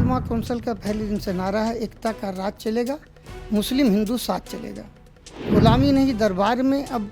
उलमा कौंसिल का पहले दिन से नारा है, एकता का राज चलेगा, मुस्लिम हिंदू साथ चलेगा। गुलामी नहीं दरबार में, अब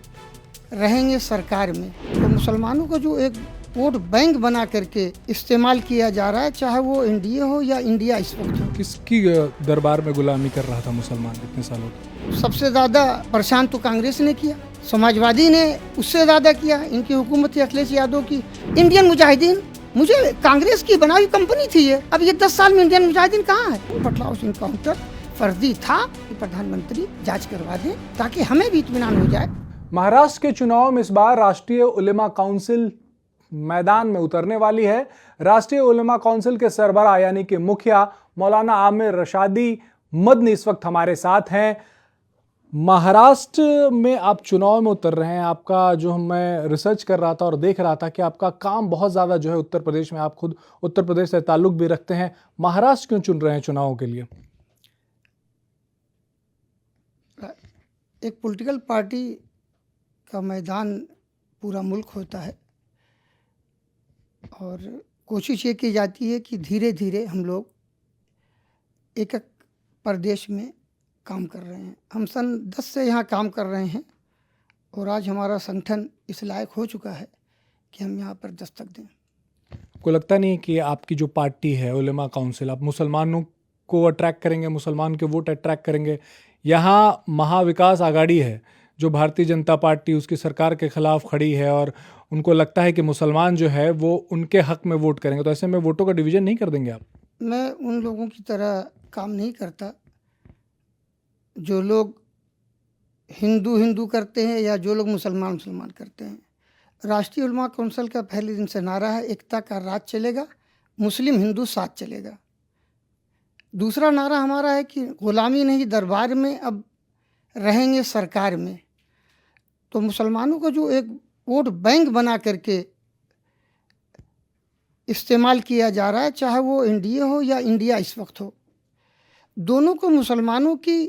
रहेंगे सरकार में। तो मुसलमानों को जो एक वोट बैंक बना करके इस्तेमाल किया जा रहा है, चाहे वो एनडीए हो या इंडिया इस वक्त हो। किसकी दरबार में गुलामी कर रहा था मुसलमान इतने सालों तक? सबसे ज़्यादा परेशान तो कांग्रेस ने किया, समाजवादी ने उससे ज़्यादा किया। इनकी हुकूमत थी अखिलेश यादव की। इंडियन मुजाहिदीन, मुझे कांग्रेस की बनाई कंपनी थी ये। अब ये 10 साल में इंडियन मुजाहिदीन कहाँ है? पटला हाउस इनकाउंटर फर्जी था कि प्रधानमंत्री जांच करवा दें ताकि हमें भी इत्मीनान हो जाए। महाराष्ट्र के चुनाव में इस बार राष्ट्रीय उलेमा काउंसिल मैदान में उतरने वाली है। राष्ट्रीय उलेमा काउंसिल के सरबराह यानी कि मुखिया मौलाना आमिर रशादी मदनी इस वक्त हमारे साथ हैं। महाराष्ट्र में आप चुनाव में उतर रहे हैं। आपका जो मैं रिसर्च कर रहा था और देख रहा था कि आपका काम बहुत ज़्यादा जो है उत्तर प्रदेश में, आप खुद उत्तर प्रदेश से ताल्लुक भी रखते हैं। महाराष्ट्र क्यों चुन रहे हैं चुनावों के लिए? एक पॉलिटिकल पार्टी का मैदान पूरा मुल्क होता है और कोशिश ये की जाती है कि धीरे धीरे हम लोग एक एक प्रदेश में काम कर रहे हैं। हम सन 10 से यहाँ काम कर रहे हैं और आज हमारा संगठन इस लायक हो चुका है कि हम यहाँ पर दस्तक दें। आपको लगता नहीं कि आपकी जो पार्टी है उलेमा काउंसिल, आप मुसलमानों को अट्रैक्ट करेंगे, मुसलमान के वोट अट्रैक्ट करेंगे? यहाँ महाविकास आघाड़ी है जो भारतीय जनता पार्टी उसकी सरकार के खिलाफ खड़ी है और उनको लगता है कि मुसलमान जो है वो उनके हक में वोट करेंगे, तो ऐसे में वोटों का डिवीजन नहीं कर देंगे आप? मैं उन लोगों की तरह काम नहीं करता जो लोग हिंदू हिंदू करते हैं या जो लोग मुसलमान मुसलमान करते हैं। राष्ट्रीय उलमा कौंसिल का पहले दिन से नारा है, एकता का राज चलेगा, मुस्लिम हिंदू साथ चलेगा। दूसरा नारा हमारा है कि गुलामी नहीं दरबार में, अब रहेंगे सरकार में। तो मुसलमानों को जो एक वोट बैंक बना करके इस्तेमाल किया जा रहा है, चाहे वो एनडीए हो या इंडिया इस वक्त हो, दोनों को मुसलमानों की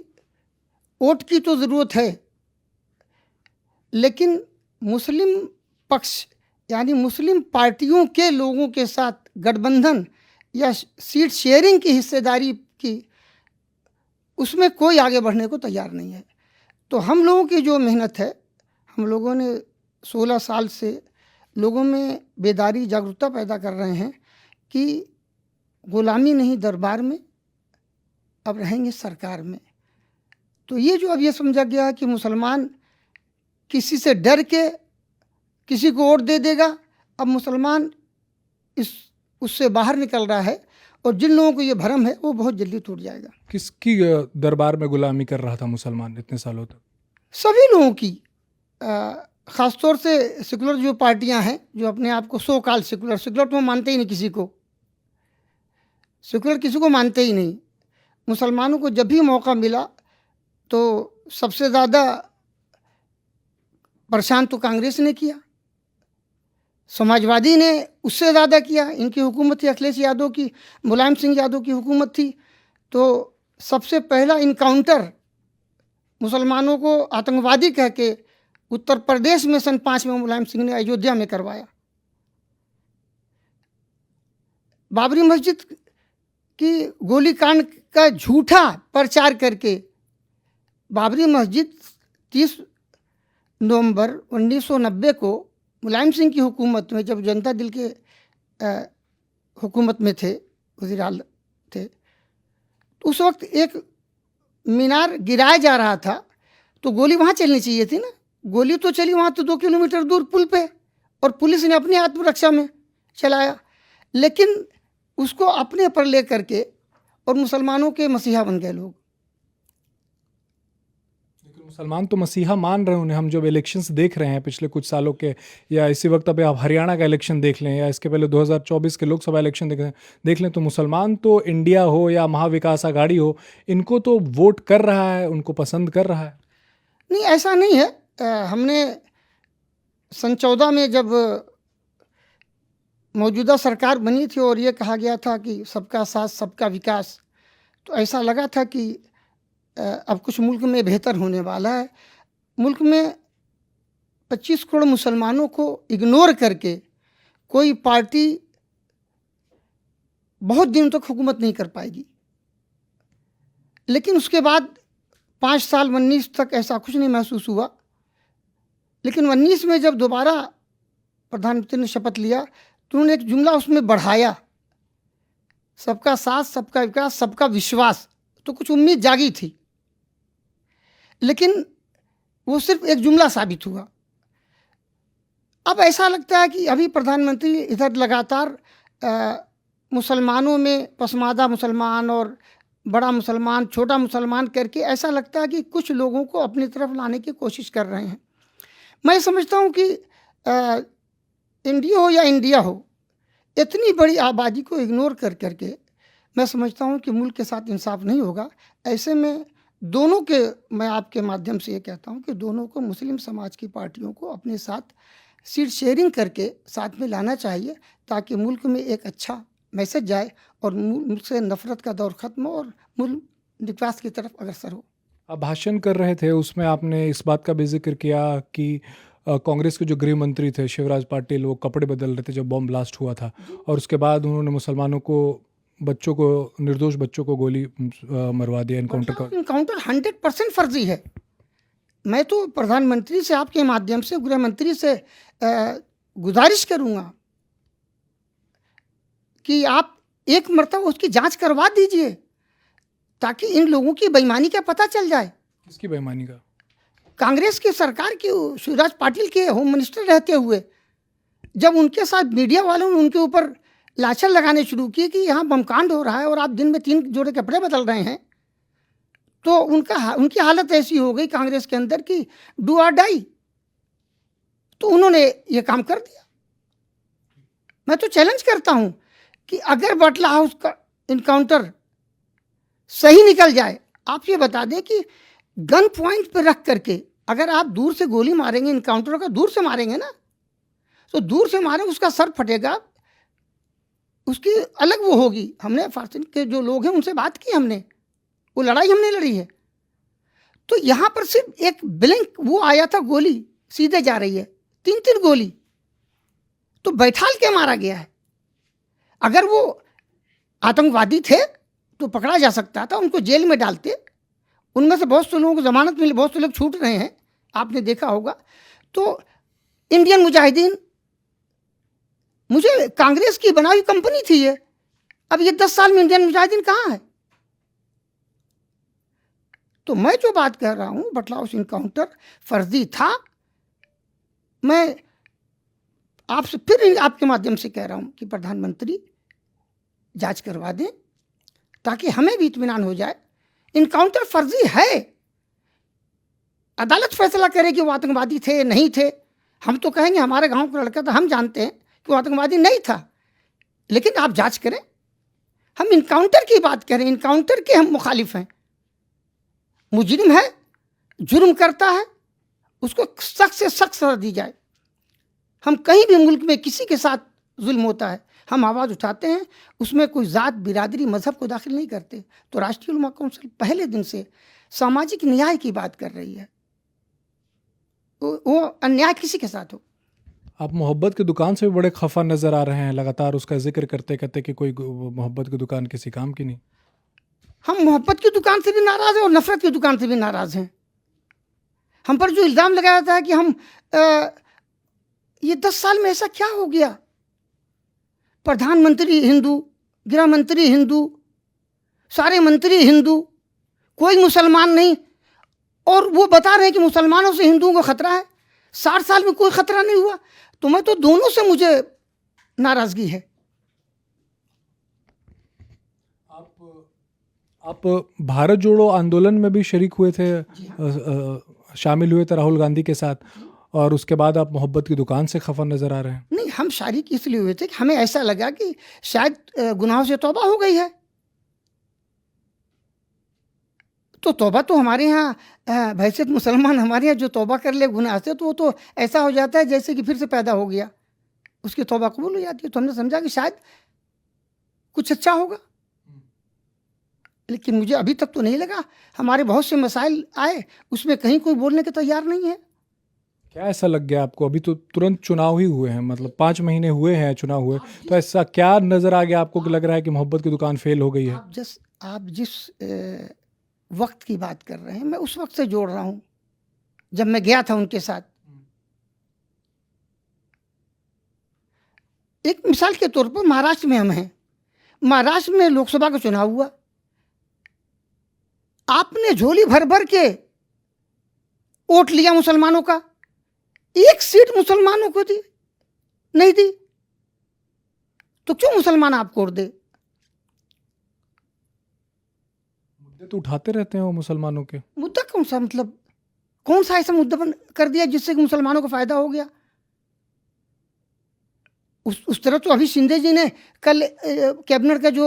वोट की तो ज़रूरत है, लेकिन मुस्लिम पक्ष यानी मुस्लिम पार्टियों के लोगों के साथ गठबंधन या सीट शेयरिंग की हिस्सेदारी की, उसमें कोई आगे बढ़ने को तैयार नहीं है। तो हम लोगों की जो मेहनत है, हम लोगों ने 16 साल से लोगों में बेदारी जागरूकता पैदा कर रहे हैं कि गुलामी नहीं दरबार में, अब रहेंगे सरकार में। तो ये जो अब ये समझा गया है कि मुसलमान किसी से डर के किसी को वोट दे देगा, अब मुसलमान उससे बाहर निकल रहा है और जिन लोगों को ये भ्रम है वो बहुत जल्दी टूट जाएगा। किसकी दरबार में गुलामी कर रहा था मुसलमान इतने सालों तक? सभी लोगों की, ख़ासतौर से सेकुलर जो पार्टियां हैं, जो अपने आप को सो काल सेकुलर तो वो मानते ही नहीं किसी को, सेकुलर किसी को मानते ही नहीं। मुसलमानों को जब भी मौका मिला तो सबसे ज़्यादा परेशान तो कांग्रेस ने किया, समाजवादी ने उससे ज़्यादा किया। इनकी हुकूमत थी अखिलेश यादव की, मुलायम सिंह यादव की हुकूमत थी। तो सबसे पहला इनकाउंटर मुसलमानों को आतंकवादी कह के उत्तर प्रदेश में सन 5 में मुलायम सिंह ने अयोध्या में करवाया। बाबरी मस्जिद की गोलीकांड का झूठा प्रचार करके बाबरी मस्जिद 30 नवंबर 1990 को मुलायम सिंह की हुकूमत में, जब जनता दल के हुकूमत में थे, वज़ीर आला थे, तो उस वक्त एक मीनार गिराया जा रहा था तो गोली वहाँ चलनी चाहिए थी ना। गोली तो चली वहाँ तो 2 किलोमीटर दूर पुल पे, और पुलिस ने अपनी आत्मरक्षा में चलाया, लेकिन उसको अपने पर ले करके और मुसलमानों के मसीहा बन गए लोग। मुसलमान तो मसीहा मान रहे हैं उन्हें। हम जब इलेक्शंस देख रहे हैं पिछले कुछ सालों के, या इसी वक्त अभी आप हरियाणा का इलेक्शन देख लें या इसके पहले 2024 के लोकसभा इलेक्शन देख लें, तो मुसलमान तो इंडिया हो या महाविकास आघाड़ी हो, इनको तो वोट कर रहा है, उनको पसंद कर रहा है। नहीं, ऐसा नहीं है। हमने सन 14 में जब मौजूदा सरकार बनी थी और ये कहा गया था कि सबका साथ सबका विकास, तो ऐसा लगा था कि अब कुछ मुल्क में बेहतर होने वाला है। मुल्क में 25 करोड़ मुसलमानों को इग्नोर करके कोई पार्टी बहुत दिन तक हुकूमत नहीं कर पाएगी। लेकिन उसके बाद 5 साल 19 तक ऐसा कुछ नहीं महसूस हुआ। लेकिन 19 में जब दोबारा प्रधानमंत्री ने शपथ लिया तो उन्होंने एक जुमला उसमें बढ़ाया, सबका साथ, सबका विकास, सबका विश्वास। तो कुछ उम्मीद जागी थी, लेकिन वो सिर्फ एक जुमला साबित हुआ। अब ऐसा लगता है कि अभी प्रधानमंत्री इधर लगातार मुसलमानों में पसमादा मुसलमान और बड़ा मुसलमान, छोटा मुसलमान करके ऐसा लगता है कि कुछ लोगों को अपनी तरफ लाने की कोशिश कर रहे हैं। मैं समझता हूँ कि इंडिया हो या इंडिया हो, इतनी बड़ी आबादी को इग्नोर कर करके मैं समझता हूँ कि मुल्क के साथ इंसाफ नहीं होगा। ऐसे में दोनों के, मैं आपके माध्यम से ये कहता हूँ कि दोनों को, मुस्लिम समाज की पार्टियों को अपने साथ सीट शेयरिंग करके साथ में लाना चाहिए, ताकि मुल्क में एक अच्छा मैसेज जाए और मुल्क से नफरत का दौर ख़त्म हो और मुल्क विकास की तरफ अग्रसर हो। आप भाषण कर रहे थे, उसमें आपने इस बात का भी जिक्र किया कि कांग्रेस के जो गृह मंत्री थे शिवराज पाटिल, वो कपड़े बदल रहे थे जब बॉम्ब ब्लास्ट हुआ था, और उसके बाद उन्होंने मुसलमानों को, बच्चों को, निर्दोष बच्चों को गोली मरवा दिया। इनकाउंटर 100% फर्जी है। मैं तो प्रधानमंत्री से, आपके माध्यम से गृह मंत्री से गुजारिश करूंगा कि आप एक मरतबा उसकी जांच करवा दीजिए, ताकि इन लोगों की बेईमानी का पता चल जाए। किसकी बेईमानी का? कांग्रेस की सरकार के, शिवराज पाटिल के होम मिनिस्टर रहते हुए, जब उनके साथ मीडिया वालों ने उनके ऊपर लाछन लगाने शुरू किए कि यहाँ बमकांड हो रहा है और आप दिन में 3 जोड़े कपड़े बदल रहे हैं, तो उनकी हालत ऐसी हो गई कांग्रेस के अंदर कि डू और डाई। तो उन्होंने ये काम कर दिया। मैं तो चैलेंज करता हूं कि अगर बटला हाउस का इनकाउंटर सही निकल जाए, आप ये बता दें कि गन पॉइंट पर रख करके अगर आप दूर से गोली मारेंगे, इनकाउंटर का दूर से मारेंगे ना, तो दूर से मारेंगे, उसका सर फटेगा, उसकी अलग वो होगी। हमने फारसी के जो लोग हैं उनसे बात की, हमने वो लड़ाई हमने लड़ी है। तो यहाँ पर सिर्फ एक ब्लैंक वो आया था, गोली सीधे जा रही है, 3 गोली तो बैठाल के मारा गया है। अगर वो आतंकवादी थे तो पकड़ा जा सकता था, उनको जेल में डालते। उनमें से बहुत से लोगों को जमानत मिली, बहुत से लोग छूट रहे हैं, आपने देखा होगा। तो इंडियन मुजाहिदीन, मुझे कांग्रेस की बनाई कंपनी थी ये, अब ये 10 साल में इंडियन मुजाहिदीन कहाँ है? तो मैं जो बात कह रहा हूँ, बटला हाउस इनकाउंटर फर्जी था। मैं आपसे फिर आपके माध्यम से कह रहा हूँ कि प्रधानमंत्री जांच करवा दें, ताकि हमें भी इत्मीनान हो जाए। इनकाउंटर फर्जी है, अदालत फैसला करे कि वो आतंकवादी थे नहीं थे। हम तो कहेंगे हमारे गांव का लड़का था, हम जानते हैं कि वो आतंकवादी नहीं था, लेकिन आप जांच करें। हम इनकाउंटर की बात करें, इनकाउंटर के हम मुखालिफ हैं। मुजरिम है, जुर्म करता है, उसको सख्त से सख्त सजा दी जाए। हम कहीं भी मुल्क में किसी के साथ जुल्म होता है, हम आवाज़ उठाते हैं, उसमें कोई ज़ात, बिरादरी, मज़हब को दाखिल नहीं करते। तो राष्ट्रीय उलमा काउंसिल पहले दिन से सामाजिक न्याय की बात कर रही है, वो अन्याय किसी के साथ हो। आप मोहब्बत की दुकान से भी बड़े खफा नज़र आ रहे हैं, लगातार उसका जिक्र करते कहते कि कोई मोहब्बत की दुकान किसी काम की नहीं। हम मोहब्बत की दुकान से भी नाराज़ हैं और नफ़रत की दुकान से भी नाराज़ हैं। हम पर जो इल्ज़ाम लगाया था कि हम ये 10 साल में ऐसा क्या हो गया, प्रधानमंत्री हिंदू, गृह मंत्री हिंदू, सारे मंत्री हिंदू, कोई मुसलमान नहीं, और वो बता रहे हैं कि मुसलमानों से हिंदुओं को खतरा है। 60 साल में कोई खतरा नहीं हुआ। तो मैं तो दोनों से मुझे नाराज़गी है। आप भारत जोड़ो आंदोलन में भी शरीक हुए थे, शामिल हुए थे राहुल गांधी के साथ, और उसके बाद आप मोहब्बत की दुकान से खफा नज़र आ रहे हैं। नहीं, हम शारीक इसलिए हुए थे कि हमें ऐसा लगा कि शायद गुनाहों से तौबा हो गई है। तो तौबा तो हमारे यहाँ हैसियत मुसलमान, हमारे यहाँ जो तौबा कर ले गुनाह से, तो वो तो ऐसा हो जाता है जैसे कि फिर से पैदा हो गया, उसकी तौबा कबूल हो जाती है। तो हमने समझा कि शायद कुछ अच्छा होगा, लेकिन मुझे अभी तक तो नहीं लगा। हमारे बहुत से मसाइल आए, उसमें कहीं कोई बोलने के तैयार नहीं है। क्या ऐसा लग गया आपको? अभी तो तुरंत चुनाव ही हुए हैं, मतलब 5 महीने हुए हैं चुनाव हुए, तो ऐसा क्या नज़र आ गया आपको कि लग रहा है कि मोहब्बत की दुकान फेल हो गई है? आप जिस वक्त की बात कर रहे हैं, मैं उस वक्त से जोड़ रहा हूँ जब मैं गया था उनके साथ। एक मिसाल के तौर पर महाराष्ट्र में हम हैं, महाराष्ट्र में लोकसभा का चुनाव हुआ, आपने झोली भर भर के वोट लिया मुसलमानों का, एक सीट मुसलमानों को दी नहीं दी, तो क्यों मुसलमान आपको वोट दे? मुद्दे तो उठाते रहते हैं वो मुसलमानों के। मुद्दा कौन सा, मतलब कौन सा ऐसा मुद्दा बन कर दिया जिससे कि मुसलमानों को फायदा हो गया? उस तरह तो अभी शिंदे जी ने कल कैबिनेट का जो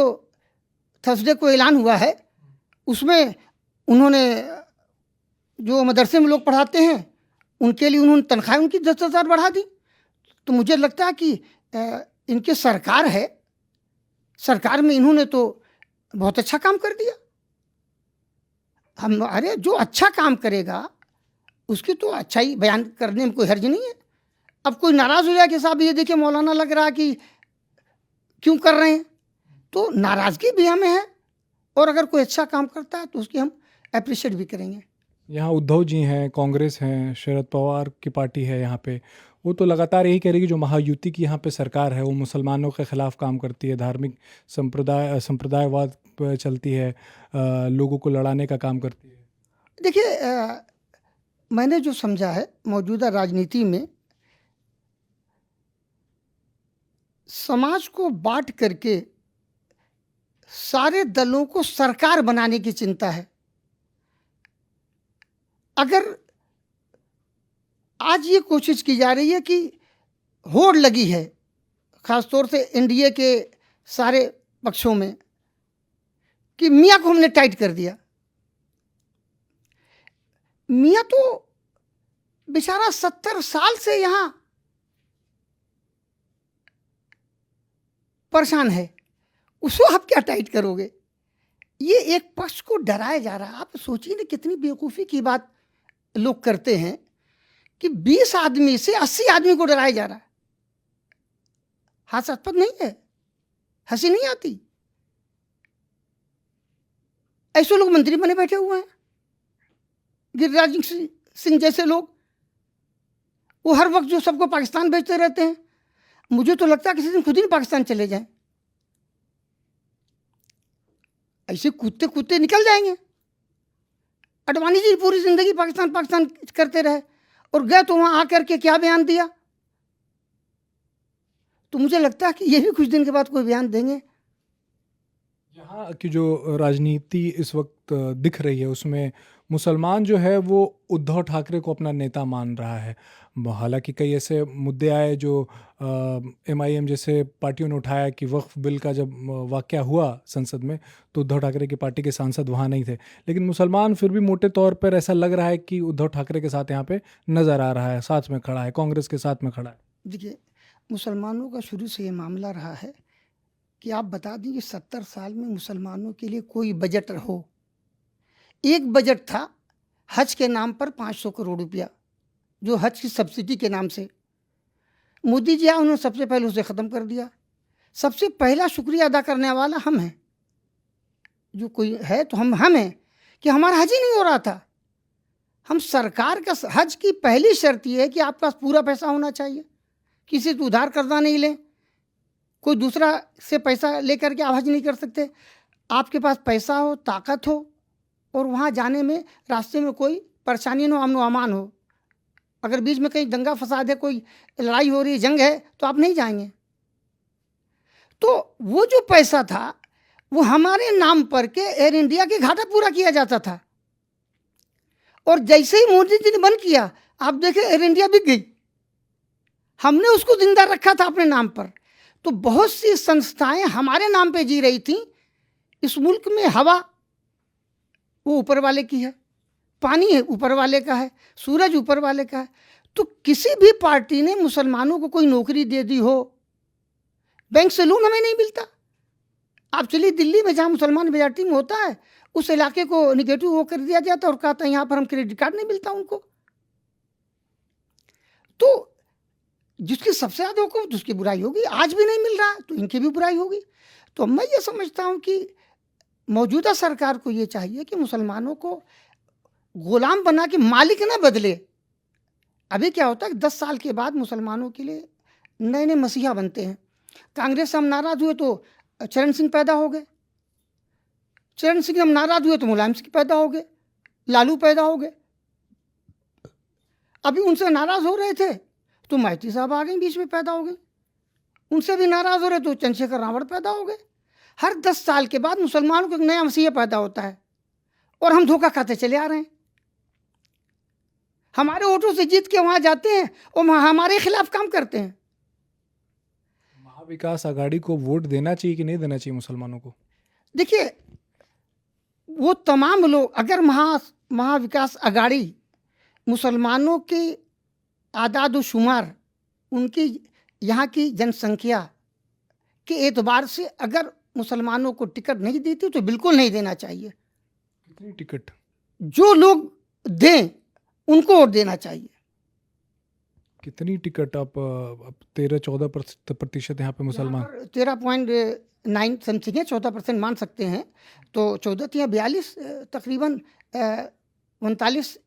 थर्सडे को ऐलान हुआ है, उसमें उन्होंने जो मदरसे में लोग पढ़ाते हैं उनके लिए उन्होंने तनख्वाह उनकी 10,000 बढ़ा दी। तो मुझे लगता है कि इनकी सरकार है, सरकार में इन्होंने तो बहुत अच्छा काम कर दिया। हम अरे जो अच्छा काम करेगा उसकी तो अच्छाई बयान करने में कोई हर्ज नहीं है। अब कोई नाराज़ हो जाए कि साहब ये देखिए मौलाना लग रहा है कि क्यों कर रहे हैं, तो नाराज़गी भी हमें है, और अगर कोई अच्छा काम करता है तो उसकी हम अप्रिशिएट भी करेंगे। यहाँ उद्धव जी हैं, कांग्रेस हैं, शरद पवार की पार्टी है यहाँ पे, वो तो लगातार यही कह रही है कि जो महायुति की यहाँ पे सरकार है वो मुसलमानों के ख़िलाफ़ काम करती है, धार्मिक संप्रदायवाद पे चलती है, लोगों को लड़ाने का काम करती है। देखिए, मैंने जो समझा है मौजूदा राजनीति में समाज को बांट करके सारे दलों को सरकार बनाने की चिंता है। अगर आज ये कोशिश की जा रही है कि होड़ लगी है ख़ासतौर से एनडीए के सारे पक्षों में कि मियाँ को हमने टाइट कर दिया। मियाँ तो बेचारा 70 साल से यहाँ परेशान है, उसको आप क्या टाइट करोगे? ये एक पक्ष को डराया जा रहा है। आप सोचिए ना कितनी बेवकूफ़ी की बात लोग करते हैं कि 20 आदमी से 80 आदमी को डराया जा रहा है। हास्यास्पद नहीं है, हंसी नहीं आती। ऐसे लोग मंत्री बने बैठे हुए हैं, गिरिराज सिंह जैसे लोग, वो हर वक्त जो सबको पाकिस्तान भेजते रहते हैं। मुझे तो लगता है किसी दिन खुद ही पाकिस्तान चले जाएं, ऐसे कूदते कूदते निकल जाएंगे। अडवाणी जी पूरी जिंदगी पाकिस्तान पाकिस्तान करते रहे और गए तो वहां आकर के क्या बयान दिया, तो मुझे लगता है कि ये भी कुछ दिन के बाद कोई बयान देंगे। यहाँ की जो राजनीति इस वक्त दिख रही है उसमें मुसलमान जो है वो उद्धव ठाकरे को अपना नेता मान रहा है। हालांकि कई ऐसे मुद्दे आए जो एमआईएम जैसे पार्टियों ने उठाया कि वक्फ बिल का जब वाकया हुआ संसद में तो उद्धव ठाकरे की पार्टी के सांसद वहाँ नहीं थे, लेकिन मुसलमान फिर भी मोटे तौर पर ऐसा लग रहा है कि उद्धव ठाकरे के साथ यहाँ पे नज़र आ रहा है, साथ में खड़ा है, कांग्रेस के साथ में खड़ा है। देखिए, मुसलमानों का शुरू से ये मामला रहा है कि आप बता दें कि 70 साल में मुसलमानों के लिए कोई बजट हो। एक बजट था हज के नाम पर 500 करोड़ रुपया, जो हज की सब्सिडी के नाम से मोदी जी आए, उन्होंने सबसे पहले उसे ख़त्म कर दिया। सबसे पहला शुक्रिया अदा करने वाला हम हैं, जो कोई है तो हम हैं कि हमारा हज ही नहीं हो रहा था। हम सरकार का हज की पहली शर्त ये है कि आपके पास पूरा पैसा होना चाहिए, किसी से उधार कर्जा नहीं लें, कोई दूसरा से पैसा लेकर के आप हज नहीं कर सकते। आपके पास पैसा हो, ताकत हो, और वहाँ जाने में रास्ते में कोई परेशानी न हो, अमन व अमान हो। अगर बीच में कहीं दंगा फसाद है, कोई लड़ाई हो रही है, जंग है, तो आप नहीं जाएंगे। तो वो जो पैसा था वो हमारे नाम पर के एयर इंडिया के घाटा पूरा किया जाता था, और जैसे ही मोदी जी ने बंद किया, आप देखें एयर इंडिया बिक गई। हमने उसको जिंदा रखा था अपने नाम पर। तो बहुत सी संस्थाएं हमारे नाम पे जी रही थी। इस मुल्क में हवा वो ऊपर वाले की है, पानी है ऊपर वाले का है, सूरज ऊपर वाले का है। तो किसी भी पार्टी ने मुसलमानों को कोई नौकरी दे दी हो, बैंक से लोन हमें नहीं मिलता। आप चलिए दिल्ली में जहाँ मुसलमान मेजॉरिटी में होता है, उस इलाके को निगेटिव वो कर दिया जाता है और कहता है यहाँ पर हम क्रेडिट कार्ड नहीं मिलता उनको। तो जिसकी सबसे ज़्यादा होगा तो उसकी बुराई होगी। आज भी नहीं मिल रहा तो इनकी भी बुराई होगी। तो मैं ये समझता हूँ कि मौजूदा सरकार को ये चाहिए कि मुसलमानों को गुलाम बना के मालिक ना बदले। अभी क्या होता है कि 10 साल के बाद मुसलमानों के लिए नए नए मसीहा बनते हैं। कांग्रेस से हम नाराज़ हुए तो चरण सिंह पैदा हो गए, चरण सिंह हम नाराज़ हुए तो मुलायम सिंह पैदा हो गए, लालू पैदा हो गए। अभी उनसे नाराज़ हो रहे थे तो माइती साहब आ गए, बीच में पैदा हो गए। उनसे भी नाराज़ हो रहे तो चंद्रशेखर रावण पैदा हो गए। हर 10 साल के बाद मुसलमानों को एक नया मसीहा पैदा होता है और हम धोखा खाते चले आ रहे हैं। हमारे वोटों से जीत के वहाँ जाते हैं और हमारे खिलाफ काम करते हैं। महाविकास आघाड़ी को वोट देना चाहिए कि नहीं देना चाहिए मुसलमानों को? देखिए, वो तमाम लोग अगर महाविकास आघाड़ी मुसलमानों के आदाद व शुमार, उनकी यहाँ की जनसंख्या के एतबार से अगर मुसलमानों को टिकट नहीं देती तो बिल्कुल नहीं देना चाहिए। कितनी टिकट? जो लोग दें उनको वोट देना चाहिए। कितनी टिकट? आप 13-14% यहाँ पे मुसलमान। 13.9 समथिंग है, 14% मान सकते हैं। तो 14-42 तकरीबन 39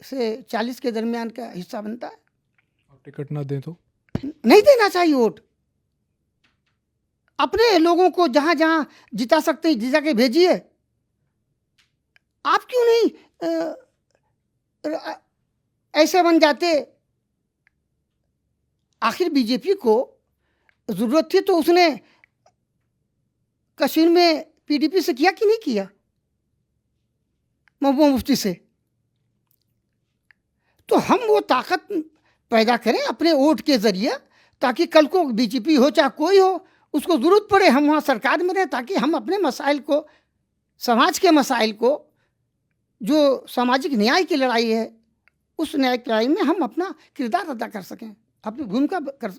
से 40 के दरमियान का हिस्सा बनता है। टिकट ना दें तो नहीं देना चाहिए वोट। अपने लोगों को जहां जहां जिता सकते हैं जिता के भेजिए। आप क्यों नहीं ऐसे बन जाते? आखिर बीजेपी को जरूरत थी तो उसने कश्मीर में पीडीपी से किया कि नहीं किया, महबूबा मुफ्ती से? तो हम वो ताकत पैदा करें अपने वोट के जरिए, ताकि कल को बीजेपी हो चाहे कोई हो, उसको जरूरत पड़े हम वहाँ सरकार में रहें, ताकि हम अपने मसाइल को, समाज के मसाइल को, जो सामाजिक न्याय की लड़ाई है, उस न्याय की लड़ाई में हम अपना किरदार अदा कर सकें, अपनी भूमिका कर।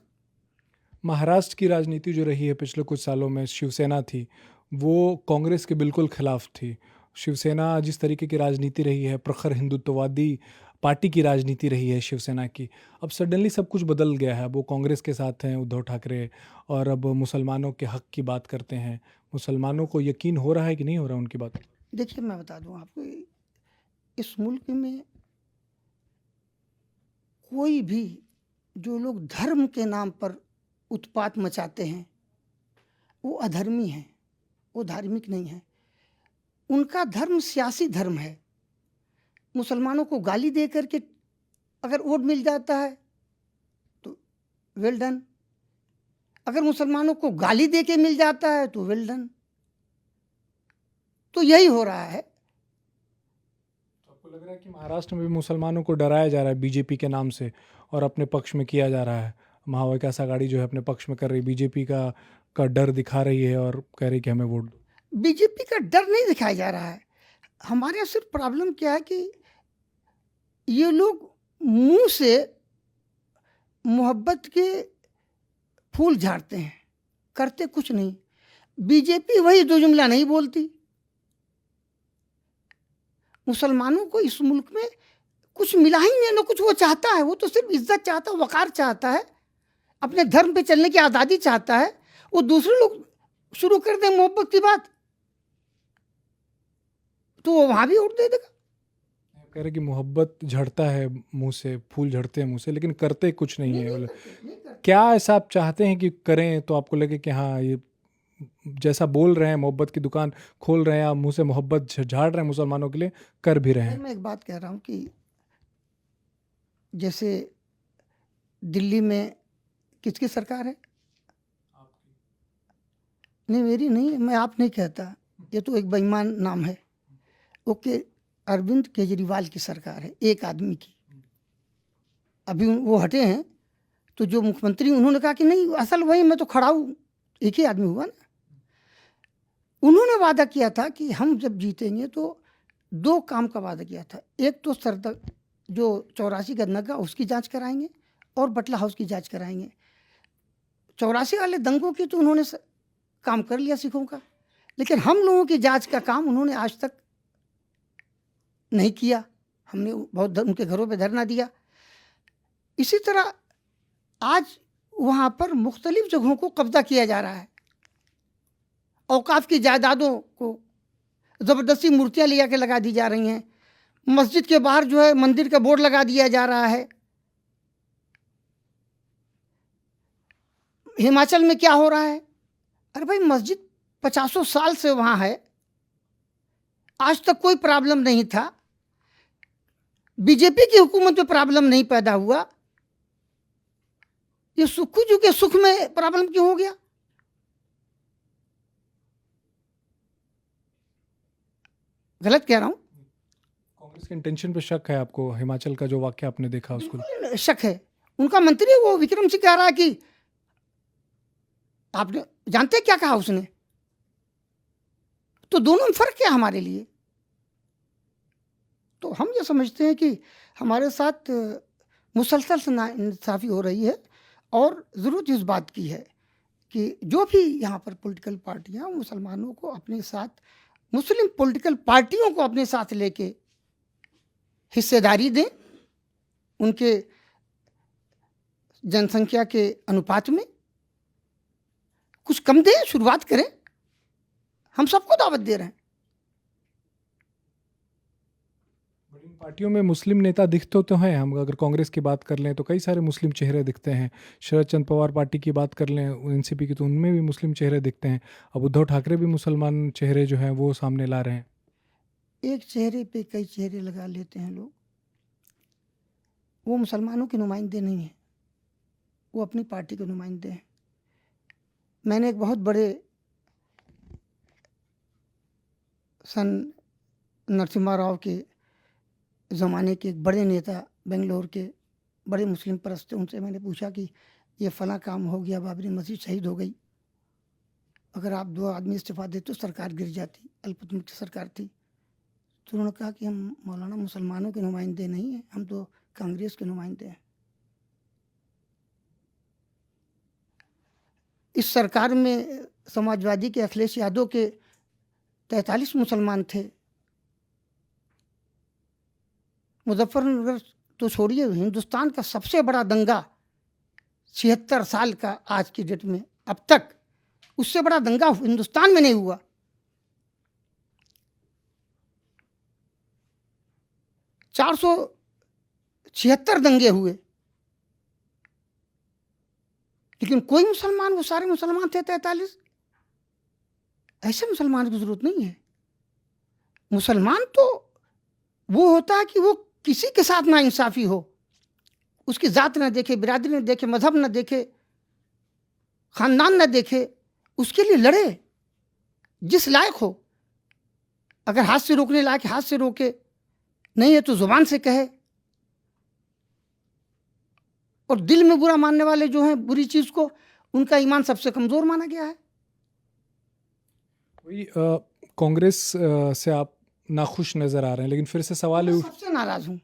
महाराष्ट्र की राजनीति जो रही है पिछले कुछ सालों में, शिवसेना थी वो कांग्रेस के बिल्कुल खिलाफ थी। शिवसेना जिस तरीके की राजनीति रही है, प्रखर हिंदुत्ववादी पार्टी की राजनीति रही है शिवसेना की, अब सडनली सब कुछ बदल गया है। अब वो कांग्रेस के साथ हैं, उद्धव ठाकरे, और अब मुसलमानों के हक की बात करते हैं। मुसलमानों को यकीन हो रहा है कि नहीं हो रहा उनकी बात? देखिए, मैं बता दूं आपको, इस मुल्क में कोई भी जो लोग धर्म के नाम पर उत्पात मचाते हैं वो अधर्मी हैं, वो धार्मिक नहीं है। उनका धर्म सियासी धर्म है। मुसलमानों को गाली दे करके अगर वोट मिल जाता है तो वेल डन, अगर मुसलमानों को गाली दे के मिल जाता है तो वेल डन। तो यही हो रहा है। आपको लग रहा है कि महाराष्ट्र में भी मुसलमानों को डराया जा रहा है बीजेपी के नाम से और अपने पक्ष में किया जा रहा है? महाविकास आघाड़ी जो है अपने पक्ष में कर रही, बीजेपी का डर दिखा रही है और कह रही कि हमें वोट दो। बीजेपी का डर नहीं दिखाया जा रहा है। हमारे यहाँ सिर्फ प्रॉब्लम क्या है कि ये लोग मुंह से मोहब्बत के फूल झाड़ते हैं, करते कुछ नहीं। बीजेपी वही दो जुमला नहीं बोलती। मुसलमानों को इस मुल्क में कुछ मिला ही नहीं, ना कुछ वो चाहता है। वो तो सिर्फ इज्जत चाहता है, वकार चाहता है, अपने धर्म पे चलने की आज़ादी चाहता है। वो दूसरे लोग शुरू कर दें मोहब्बत की बात तो वो वहाँ भी वोट दे देगा। कह रहे कि मोहब्बत झड़ता है मुंह से, फूल झड़ते हैं मुंह से, लेकिन करते कुछ नहीं है। बोले क्या ऐसा आप चाहते हैं कि करें तो आपको लगे कि हाँ ये जैसा बोल रहे हैं, मोहब्बत की दुकान खोल रहे हैं, आप मुंह से मोहब्बत झाड़ रहे हैं मुसलमानों के लिए, कर भी रहे हैं? मैं एक बात कह रहा हूँ कि जैसे दिल्ली में किसकी सरकार है? नहीं, मेरी नहीं, मैं आप नहीं कहता, ये तो एक बेईमान नाम है। ओके, अरविंद केजरीवाल की सरकार है, एक आदमी की। अभी वो हटे हैं तो जो मुख्यमंत्री, उन्होंने कहा कि नहीं असल वही मैं तो खड़ा हूँ, एक ही आदमी हुआ ना। उन्होंने वादा किया था कि हम जब जीतेंगे तो 2 काम का वादा किया था। एक तो सरदर जो 84 का दंगा उसकी जांच कराएंगे और बटला हाउस की जांच कराएंगे। 84 वाले दंगों की तो उन्होंने काम कर लिया सिखों का, लेकिन हम लोगों की जांच का काम उन्होंने आज तक नहीं किया। हमने बहुत उनके घरों पे धरना दिया। इसी तरह आज वहाँ पर मुख्तलिफ जगहों को कब्जा किया जा रहा है। औकाफ की जायदादों को ज़बरदस्ती मूर्तियाँ ले आके लगा दी जा रही हैं। मस्जिद के बाहर जो है मंदिर का बोर्ड लगा दिया जा रहा है। हिमाचल में क्या हो रहा है? अरे भाई, मस्जिद 50 साल से वहाँ है, आज तक कोई प्रॉब्लम नहीं था। बीजेपी की हुकूमत में प्रॉब्लम नहीं पैदा हुआ, ये सुखू के सुख में प्रॉब्लम क्यों हो गया? गलत कह रहा हूं? कांग्रेस के इंटेंशन पे शक है आपको? हिमाचल का जो वाक्य आपने देखा उसको शक है। उनका मंत्री वो विक्रम सिंह कह रहा है कि आपने जानते क्या कहा उसने? तो दोनों में फर्क क्या हमारे लिए? तो हम ये समझते हैं कि हमारे साथ मुसलसल नाइंसाफ़ी हो रही है और ज़रूरत इस बात की है कि जो भी यहाँ पर पॉलिटिकल पार्टियाँ मुसलमानों को अपने साथ, मुस्लिम पॉलिटिकल पार्टियों को अपने साथ लेके हिस्सेदारी दें, उनके जनसंख्या के अनुपात में कुछ कम दें, शुरुआत करें। हम सबको दावत दे रहे हैं। पार्टियों में मुस्लिम नेता दिखते तो हैं। हम अगर कांग्रेस की बात कर लें तो कई सारे मुस्लिम चेहरे दिखते हैं। शरद चंद्र पवार पार्टी की बात कर लें, एनसीपी की, तो उनमें भी मुस्लिम चेहरे दिखते हैं। अब उद्धव ठाकरे भी मुसलमान चेहरे जो हैं वो सामने ला रहे हैं। एक चेहरे पे कई चेहरे लगा लेते हैं लोग। वो मुसलमानों के नुमाइंदे नहीं हैं, वो अपनी पार्टी के नुमाइंदे हैं। मैंने एक बहुत बड़े सन नरसिम्हा राव के ज़माने के एक बड़े नेता, बेंगलोर के बड़े मुस्लिम परस्त थे, उनसे मैंने पूछा कि ये फ़लाँ काम हो गया, बाबरी मस्जिद शहीद हो गई, अगर आप 2 आदमी इस्तीफ़ा देते तो सरकार गिर जाती, अल्पसंख्यक सरकार थी। तो उन्होंने कहा कि हम मौलाना मुसलमानों के नुमाइंदे नहीं हैं, हम तो कांग्रेस के नुमाइंदे हैं। इस सरकार में समाजवादी के अखिलेश यादव के 43 मुसलमान थे। मुजफ्फरनगर तो छोड़िए, हिंदुस्तान का सबसे बड़ा दंगा 76 साल का आज की डेट में, अब तक उससे बड़ा दंगा हिंदुस्तान में नहीं हुआ। 476 दंगे हुए, लेकिन कोई मुसलमान, वो सारे मुसलमान थे 43। ऐसे मुसलमान की जरूरत नहीं है। मुसलमान तो वो होता है कि वो किसी के साथ ना इंसाफी हो, उसकी जात न देखे, बिरादरी न देखे, मजहब न देखे, खानदान न देखे, उसके लिए लड़े जिस लायक हो। अगर हाथ से रोकने लायक हाथ से रोके, नहीं है तो जुबान से कहे। और दिल में बुरा मानने वाले जो हैं बुरी चीज को, उनका ईमान सबसे कमजोर माना गया है। वही कांग्रेस से आप नाखुश नजर आ रहे हैं, लेकिन फिर से सवाल है। सबसे नाराज हूं,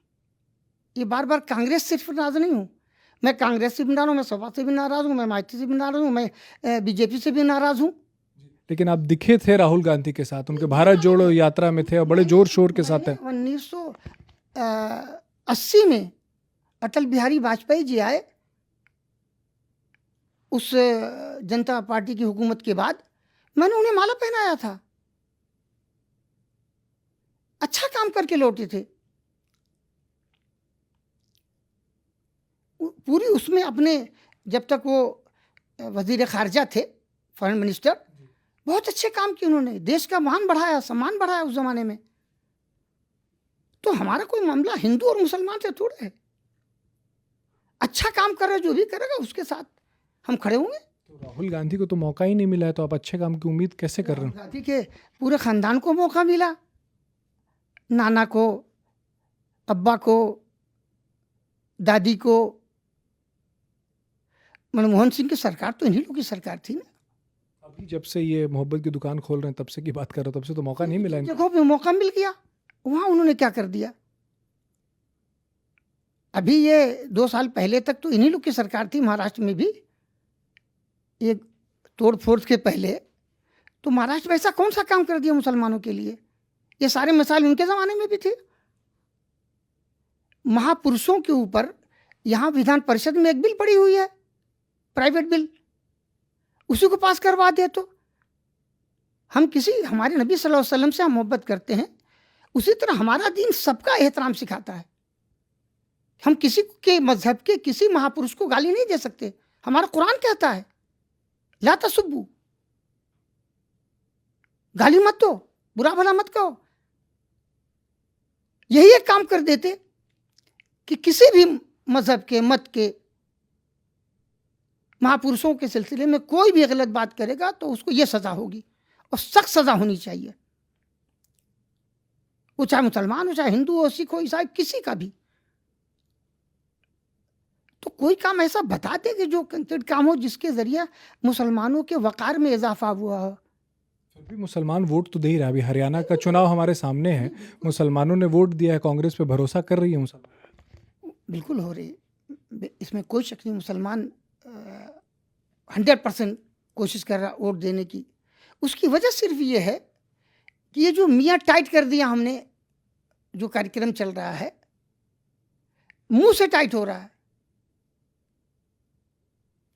ये बार बार कांग्रेस सिर्फ नाराज नहीं हूं, मैं कांग्रेस से भी नाराज हूं, मैं सपा से भी नाराज हूं, मैं माइती से भी नाराज हूं, मैं बीजेपी से भी नाराज हूं। लेकिन आप दिखे थे राहुल गांधी के साथ, उनके भारत जोड़ो यात्रा में थे और बड़े जोर शोर के साथ है। 1980 में अटल बिहारी वाजपेयी जी आए, उस जनता पार्टी की हुकूमत के बाद मैंने उन्हें माला पहनाया था। अच्छा काम करके लौटे थे। पूरी उसमें अपने, जब तक वो वजीर खारजा थे, फॉरेन मिनिस्टर, बहुत अच्छे काम किए उन्होंने, देश का मान बढ़ाया, सम्मान बढ़ाया उस जमाने में। तो हमारा कोई मामला हिंदू और मुसलमान से थोड़ा है। अच्छा काम कर रहे, जो भी करेगा उसके साथ हम खड़े होंगे। तो राहुल गांधी को तो मौका ही नहीं मिला है, तो आप अच्छे काम की उम्मीद कैसे कर रहे हैं? गांधी के पूरे खानदान को मौका मिला, नाना को, अब्बा को, दादी को। मनमोहन सिंह की सरकार तो इन्हीं लोगों की सरकार थी ना। अभी जब से ये मोहब्बत की दुकान खोल रहे हैं तब से की बात कर रहे हो, तब से तो मौका नहीं मिला इनको। जगहों पे मौका मिल गया, वहां उन्होंने क्या कर दिया? अभी ये 2 साल पहले तक तो इन्हीं लोग की सरकार थी। महाराष्ट्र में भी ये तोड़ फोड़ के पहले तो महाराष्ट्र में ऐसा कौन सा काम कर दिया मुसलमानों के लिए? ये सारे मसाइल उनके ज़माने में भी थे। महापुरुषों के ऊपर यहाँ विधान परिषद में एक बिल पड़ी हुई है, प्राइवेट बिल, उसी को पास करवा दे। तो हम हमारे नबी सल्लल्लाहु अलैहि वसल्लम से हम मोहब्बत करते हैं, उसी तरह हमारा दीन सबका एहतराम सिखाता है। हम किसी के मजहब के किसी महापुरुष को गाली नहीं दे सकते। हमारा कुरान कहता है ला तसुब्बू, गाली मत दो, बुरा भला मत कहो। यही एक काम कर देते कि किसी भी मजहब के मत के महापुरुषों के सिलसिले में कोई भी गलत बात करेगा तो उसको ये सजा होगी, और सख्त सजा होनी चाहिए, वो चाहे मुसलमान हो, चाहे हिंदू हो, सिख हो, ईसाई, किसी का भी। तो कोई काम ऐसा बता दे कि जो कंक्रीट काम हो, जिसके जरिए मुसलमानों के वकार में इजाफा हुआ हो। फिर भी मुसलमान वोट तो दे ही रहा है। अभी हरियाणा का चुनाव हमारे सामने है, मुसलमानों ने वोट दिया है, कांग्रेस पे भरोसा कर रही है मुसलमान। बिल्कुल हो रही, इसमें कोई शक नहीं। मुसलमान 100% कोशिश कर रहा वोट देने की। उसकी वजह सिर्फ ये है कि ये जो मियाँ टाइट कर दिया हमने, जो कार्यक्रम चल रहा है, मुंह से टाइट हो रहा है,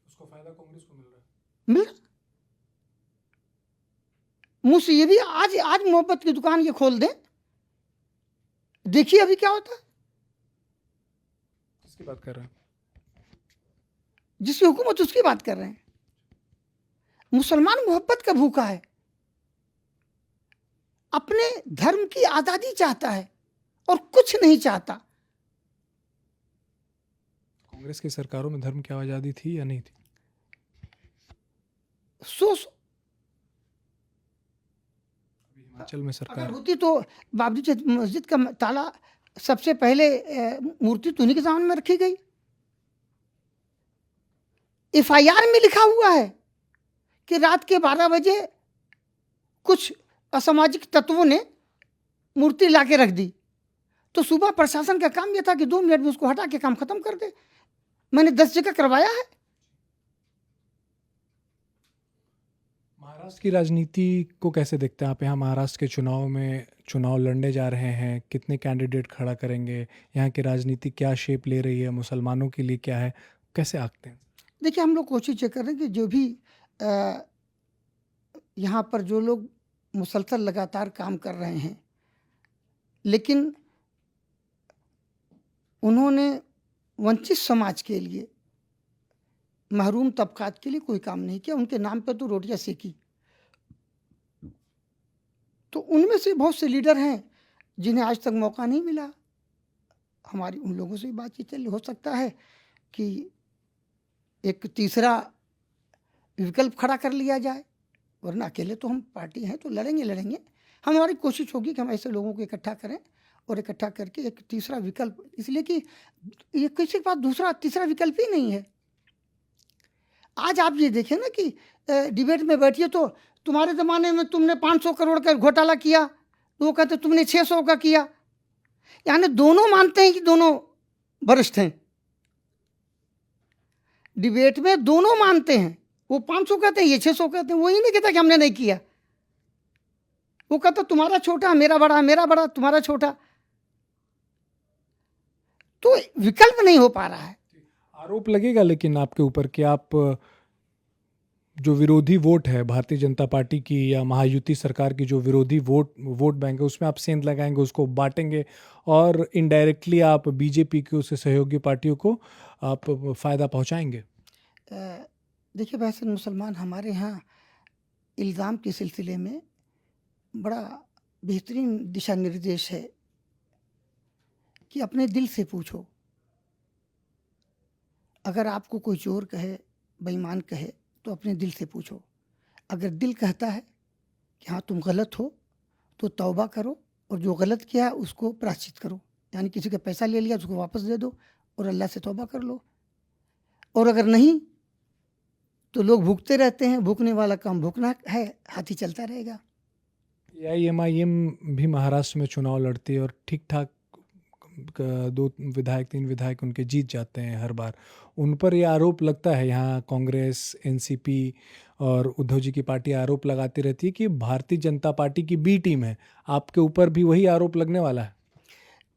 उसका फायदा कांग्रेस को मिल रहा है। मिल मुंह से। ये भी आज मोहब्बत की दुकान ये खोल दें, देखिए अभी क्या होता है। किसकी बात कर रहे हैं? जिसकी हुकूमत उसकी बात कर रहे हैं। मुसलमान मोहब्बत का भूखा है, अपने धर्म की आज़ादी चाहता है और कुछ नहीं चाहता। कांग्रेस की सरकारों में धर्म की आज़ादी थी या नहीं थी? सोच, हिमाचल में सरकार अगर होती तो बाबरी मस्जिद का ताला सबसे पहले मूर्ति तो उन्हीं के सामने में रखी गई। FIR में लिखा हुआ है कि रात के 12 बजे कुछ असामाजिक तत्वों ने मूर्ति ला के रख दी, तो सुबह प्रशासन का काम यह था कि 2 मिनट में उसको हटा के काम खत्म कर दे। मैंने 10 जगह करवाया है। महाराष्ट्र की राजनीति को कैसे देखते हैं आप? यहाँ महाराष्ट्र के चुनाव में चुनाव लड़ने जा रहे हैं, कितने कैंडिडेट खड़ा करेंगे, यहाँ की राजनीति क्या शेप ले रही है, मुसलमानों के लिए क्या है, कैसे आंकते हैं? देखिए, हम लोग कोशिश ये कर रहे हैं कि जो भी यहाँ पर जो लोग मुसलसल लगातार काम कर रहे हैं, लेकिन उन्होंने वंचित समाज के लिए, महरूम तबकात के लिए कोई काम नहीं किया। उनके नाम पे तो रोटियां सेकी। तो उनमें से बहुत से लीडर हैं जिन्हें आज तक मौका नहीं मिला। हमारी उन लोगों से बातचीत चल, हो सकता है कि एक तीसरा विकल्प खड़ा कर लिया जाए, वरना अकेले तो हम पार्टी हैं तो लड़ेंगे। हमारी कोशिश होगी कि हम ऐसे लोगों को इकट्ठा करें और इकट्ठा करके एक तीसरा विकल्प, इसलिए कि ये किसी के पास दूसरा तीसरा विकल्प ही नहीं है। आज आप ये देखें ना कि डिबेट में बैठिए तो तुम्हारे ज़माने में तुमने 500 करोड़ का घोटाला किया, तो वो कहते तुमने 600 का किया। यानी दोनों मानते हैं कि दोनों वरिष्ठ हैं। डिबेट में दोनों मानते हैं, वो 500 कहते हैं, ये 600 कहते हैं। वो ही नहीं कहता कि हमने नहीं किया। वो कहता तुम्हारा छोटा मेरा बड़ा, मेरा बड़ा तुम्हारा छोटा। तो विकल्प नहीं हो पा रहा है। आरोप लगेगा लेकिन आपके ऊपर कि आप जो विरोधी वोट है भारतीय जनता पार्टी की या महायुति सरकार की, जो विरोधी वोट बैंक है, उसमें आप सेंध लगाएंगे, उसको बांटेंगे और इनडायरेक्टली आप बीजेपी की उससे सहयोगी पार्टियों को आप फ़ायदा पहुंचाएंगे। देखिए वैसे मुसलमान हमारे यहाँ इल्ज़ाम के सिलसिले में बड़ा बेहतरीन दिशा निर्देश है कि अपने दिल से पूछो। अगर आपको कोई चोर कहे, बेईमान कहे, तो अपने दिल से पूछो। अगर दिल कहता है कि हाँ तुम गलत हो, तो तौबा करो और जो गलत किया उसको प्रायश्चित करो। यानी किसी का पैसा ले लिया उसको वापस दे दो और अल्लाह से तौबा कर लो। और अगर नहीं तो लोग भूखते रहते हैं, भूखने वाला काम भूखना है, हाथी चलता रहेगा। AIMIM भी महाराष्ट्र में चुनाव लड़ती है और ठीक ठाक 2 विधायक 3 विधायक उनके जीत जाते हैं हर बार। उन पर यह आरोप लगता है, यहाँ कांग्रेस, NCP और उद्धव जी की पार्टी आरोप लगाती रहती है कि भारतीय जनता पार्टी की बी टीम है। आपके ऊपर भी वही आरोप लगने वाला है?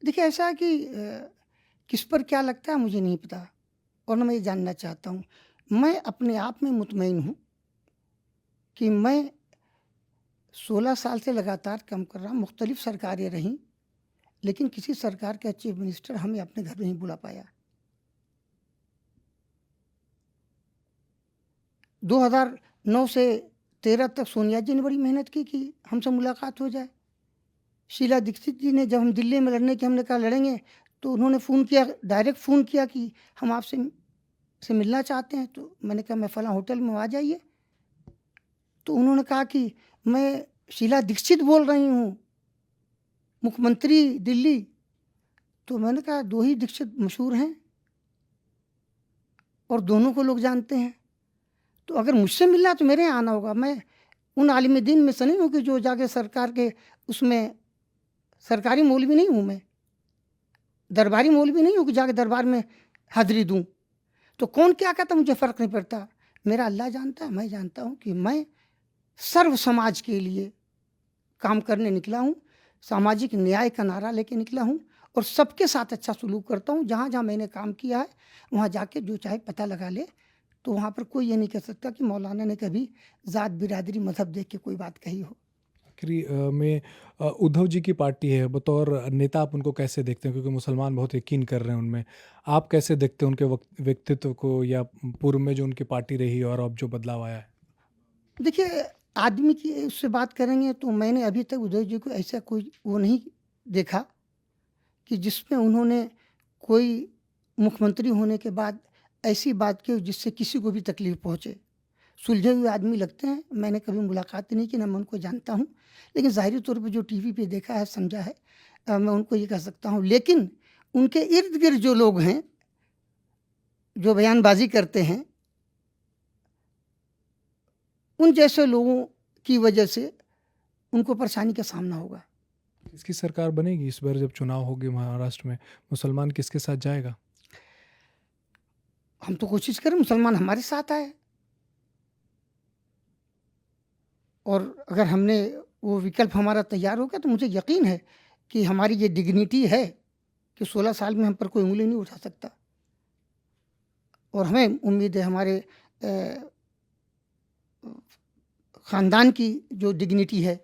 देखिए ऐसा है कि किस पर क्या लगता है मुझे नहीं पता, और न मैं ये जानना चाहता हूँ। मैं अपने आप में मुतमईन हूँ कि मैं 16 साल से लगातार काम कर रहा हूँ, मुख्तलिफ सरकारें रहीं, लेकिन किसी सरकार का चीफ मिनिस्टर हमें अपने घर नहीं बुला पाया। 2009 से 13 तक सोनिया जी ने बड़ी मेहनत की कि हमसे मुलाकात हो जाए। शीला दीक्षित जी ने, जब हम दिल्ली में लड़ने की हमने कहा लड़ेंगे, तो उन्होंने फ़ोन किया, डायरेक्ट फ़ोन किया कि हम आपसे मिलना चाहते हैं। तो मैंने कहा मैं फ़लाँ होटल में, आ जाइए। तो उन्होंने कहा कि मैं शीला दीक्षित बोल रही हूँ, मुख्यमंत्री दिल्ली। तो मैंने कहा 2 ही दीक्षित मशहूर हैं और दोनों को लोग जानते हैं, तो अगर मुझसे मिलना तो मेरे यहाँ आना होगा। मैं उन आलिम दीन में से नहीं हूँ कि जो जाके सरकार के उसमें, सरकारी मौलवी नहीं हूँ मैं, दरबारी मौलवी नहीं हूँ कि जाके दरबार में हाज़िरी दूँ। तो कौन क्या कहता मुझे फ़र्क नहीं पड़ता। मेरा अल्लाह जानता है, मैं जानता हूँ कि मैं सर्व समाज के लिए काम करने निकला हूँ, सामाजिक न्याय का नारा लेके निकला हूँ और सबके साथ अच्छा सलूक करता हूँ। जहाँ जहाँ मैंने काम किया है वहाँ जाके जो चाहे पता लगा ले, तो वहाँ पर कोई ये नहीं कह सकता कि मौलाना ने कभी ज़ात, बिरादरी, मज़हब देख के कोई बात कही हो। आखिरी में उद्धव जी की पार्टी है, बतौर नेता आप उनको कैसे देखते हैं? क्योंकि मुसलमान बहुत यकीन कर रहे हैं उनमें। आप कैसे देखते हैं उनके व्यक्तित्व को, या पूर्व में जो उनकी पार्टी रही और अब जो बदलाव आया है? देखिए, आदमी की उससे बात करेंगे तो मैंने अभी तक उद्धव जी को ऐसा कोई वो नहीं देखा कि जिसमें उन्होंने कोई मुख्यमंत्री होने के बाद ऐसी बात की जिससे किसी को भी तकलीफ़ पहुँचे। सुलझे हुए आदमी लगते हैं। मैंने कभी मुलाकात नहीं की, ना मैं उनको जानता हूँ, लेकिन ज़ाहिरी तौर पे जो टीवी पे देखा है, समझा है, मैं उनको ये कह सकता हूँ। लेकिन उनके इर्द-गिर्द जो लोग हैं, जो बयानबाज़ी करते हैं, उन जैसे लोगों की वजह से उनको परेशानी का सामना होगा। किसकी सरकार बनेगी इस बार जब चुनाव होंगे महाराष्ट्र में? मुसलमान किसके साथ जाएगा? हम तो कोशिश करें मुसलमान हमारे साथ आए, और अगर हमने वो विकल्प हमारा तैयार हो गया तो मुझे यकीन है कि हमारी ये डिग्निटी है कि 16 साल में हम पर कोई उँगली नहीं उठा सकता। और हमें उम्मीद है हमारे ख़ानदान की जो डिग्निटी है,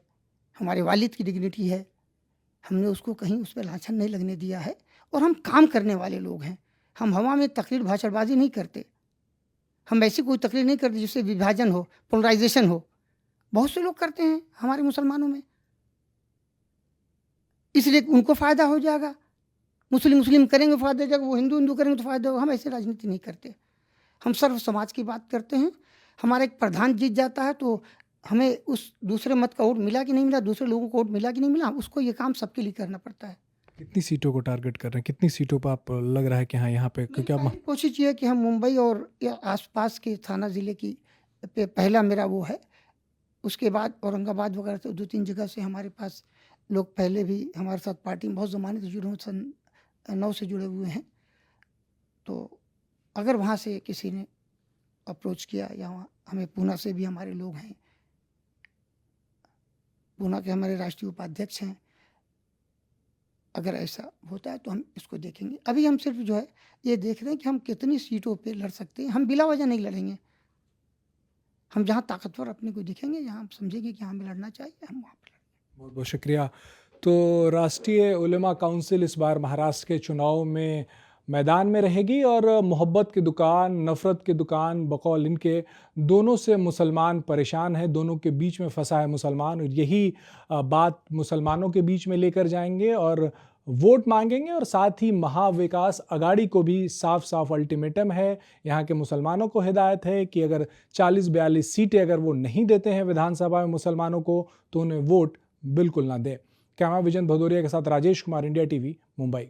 हमारे वालिद की डिग्निटी है, हमने उसको कहीं उस पे लाछन नहीं लगने दिया है। और हम काम करने वाले लोग हैं। हम हवा में तकरीर, भाषणबाजी नहीं करते। हम ऐसी कोई तकरीर नहीं करते जिससे विभाजन हो, पोलराइजेशन हो। बहुत से लोग करते हैं हमारे मुसलमानों में, इसलिए उनको फ़ायदा हो जाएगा। मुस्लिम करेंगे फ़ायदा हो जाएगा, वो हिंदू करेंगे तो फ़ायदा होगा। हम ऐसी राजनीति नहीं करते। हम सर्व समाज की बात करते हैं। हमारा एक प्रधान जीत जाता है तो हमें उस दूसरे मत का वोट मिला कि नहीं मिला, दूसरे लोगों को वोट मिला कि नहीं मिला, उसको ये काम सबके लिए करना पड़ता है। कितनी सीटों को टारगेट कर रहे हैं? कितनी सीटों पर आप लग रहा है कि हाँ यहाँ पे, क्योंकि आप कोशिश ये है कि हम मुंबई और या आसपास के थाना ज़िले की पे पहला मेरा वो है। उसके बाद औरंगाबाद वगैरह से 2-3 जगह से हमारे पास लोग पहले भी हमारे साथ पार्टी में बहुत ज़माने से जुड़े हुए, सन 9 से जुड़े हुए हैं। तो अगर वहाँ से किसी ने अप्रोच किया, या वहाँ हमें पूना से भी हमारे लोग हैं, पूना के हमारे राष्ट्रीय उपाध्यक्ष हैं, अगर ऐसा होता है तो हम इसको देखेंगे। अभी हम सिर्फ जो है ये देख रहे हैं कि हम कितनी सीटों पे लड़ सकते हैं। हम बिला वजह नहीं लड़ेंगे। हम जहाँ ताकतवर अपने को दिखेंगे, जहाँ हम समझेंगे कि हमें लड़ना चाहिए, हम वहाँ पर लड़ेंगे। बहुत बहुत शुक्रिया। तो राष्ट्रीय उलेमा काउंसिल इस बार महाराष्ट्र के चुनाव में मैदान में रहेगी और मोहब्बत की दुकान, नफ़रत की दुकान बकौल इनके, दोनों से मुसलमान परेशान है, दोनों के बीच में फंसा है मुसलमान, और यही बात मुसलमानों के बीच में लेकर जाएंगे और वोट मांगेंगे। और साथ ही महाविकास अघाड़ी को भी साफ साफ अल्टीमेटम है, यहाँ के मुसलमानों को हिदायत है कि अगर 40-42 सीटें अगर वो नहीं देते हैं विधानसभा में मुसलमानों को, तो उन्हें वोट बिल्कुल ना दें। कैमरा विजन भदौरिया के साथ राजेश कुमार, इंडिया टीवी, मुंबई।